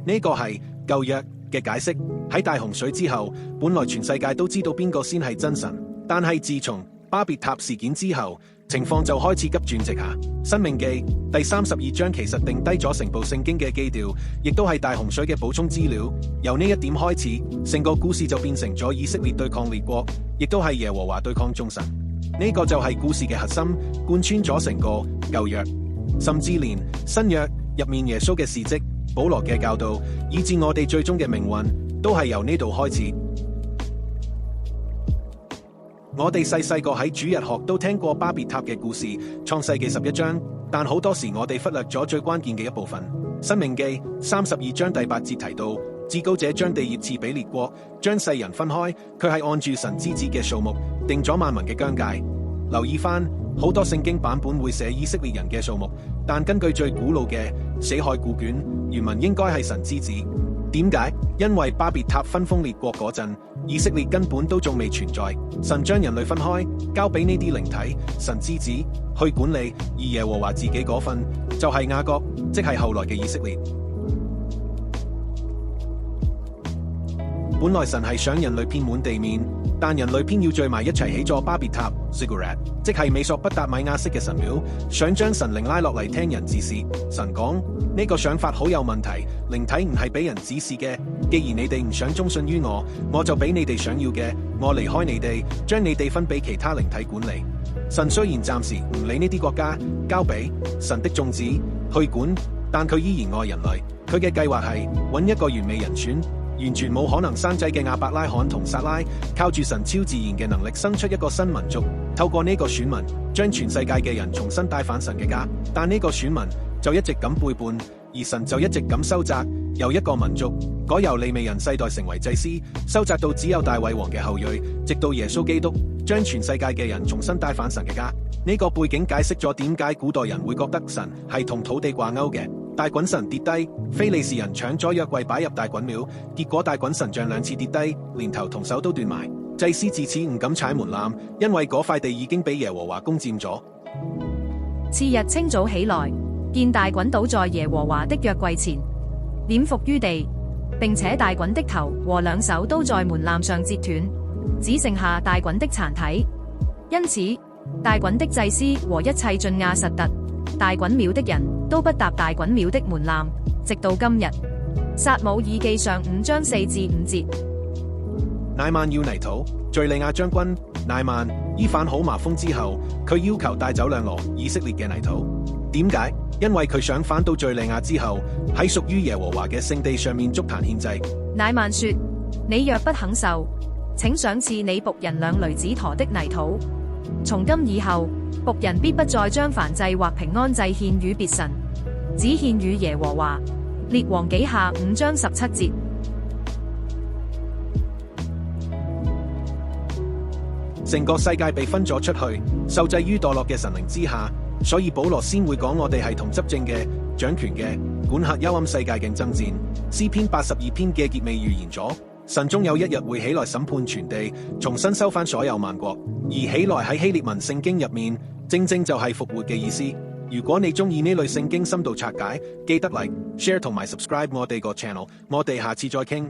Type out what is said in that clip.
呢個係舊約嘅解釋。喺大洪水之後，本來全世界都知道邊個先係真神，但係自從巴別塔事件之後，情況就開始急轉直下。申命記第32章其實定低咗成部聖經嘅基調，亦都係大洪水嘅補充資料。由呢一點開始，成個故事就變成咗以色列對抗列國，亦都係耶和華對抗眾神。呢個就係故事嘅核心，貫穿咗成個舊約，甚至連新約入面耶穌嘅事蹟、保羅嘅教導，以至我哋最終嘅命運，都係由呢度開始。我哋細個喺主日學都聽過巴別塔嘅故事，創世記11章，但好多時我哋忽略咗最關鍵嘅一部分。申命記32章第8節提到，至高者將地業賜俾列國，將世人分開，佢係按住神之子嘅數目定咗萬民嘅疆界。留意翻，好多聖經版本會寫以色列人嘅數目，但根據最古老嘅死海古卷，原文應該係神之子。點解？因為巴別塔分封列國嗰陣，以色列根本都仲未存在，神將人類分開，交俾呢啲靈體神之子去管理，而耶和華自己嗰份就係雅各，即係後來嘅以色列。本來神係想人類遍滿地面，但人類偏要聚埋一齊起咗巴別塔 Ziggurat， 即係美索不達米亞式嘅神廟，想將神靈拉落嚟聽人指示。神講呢個想法好有問題，靈體唔係俾人指示嘅。既然你哋唔想忠信於我，我就俾你哋想要嘅，我離開你哋，將你哋分俾其他靈體管理。神雖然暫時唔理呢啲國家，交俾神的眾子去管，但佢依然愛人類。佢嘅計劃係揾一個完美人選，完全冇可能生仔嘅亞伯拉罕同撒拉，靠住神超自然嘅能力生出一個新民族，透過呢個選民將全世界嘅人重新帶返神嘅家。但呢個選民就一直咁背叛，而神就一直咁收窄，由一個民族改由利未人世代成為祭司，收窄到只有大衛王嘅後裔，直到耶穌基督將全世界嘅人重新帶返神嘅家。呢個背景解釋咗點解古代人會覺得神係同土地掛鈎嘅。大袞神跌低，非利士人搶咗約櫃擺入大袞廟，結果大袞神像2次跌低，連頭同手都斷埋。祭司自此唔敢踩門檻，因為嗰塊地已經俾耶和華攻佔咗。次日清早起來，見大袞倒在耶和華的約櫃前，臉伏於地，並且大袞的頭和2手都在門檻上折斷，只剩下大袞的殘體。因此，大袞的祭司和一切進亞實突大袞廟的人都不踏大袞廟的門檻，直到今日。撒母耳記上5章4至5節。乃曼要泥土，敘利亞將軍乃曼醫犯好麻風之後，佢要求帶走2籮以色列嘅泥土。點解？因為佢想返到敘利亞之後，喺屬於耶和華嘅聖地上面築壇獻祭。乃曼說：你若不肯受，請賞賜你僕人2驢子馱的泥土。從今以後，僕人必不再將燔祭或平安祭獻與別神，只獻與耶和華。列王紀下5章17節。成個世界被分咗出去，受制於墮落嘅神靈之下，所以保羅先會講我哋係同執政嘅、掌權嘅、管轄幽暗世界競爭戰。詩篇82篇嘅結尾預言咗，神終有一日會起來審判全地，重新收翻所有萬國。而起來喺希臘文聖經入面，正正就係復活嘅意思。如果你中意呢類聖經深度拆解，記得like、share 同埋 subscribe 我哋個 channel。我哋下次再傾。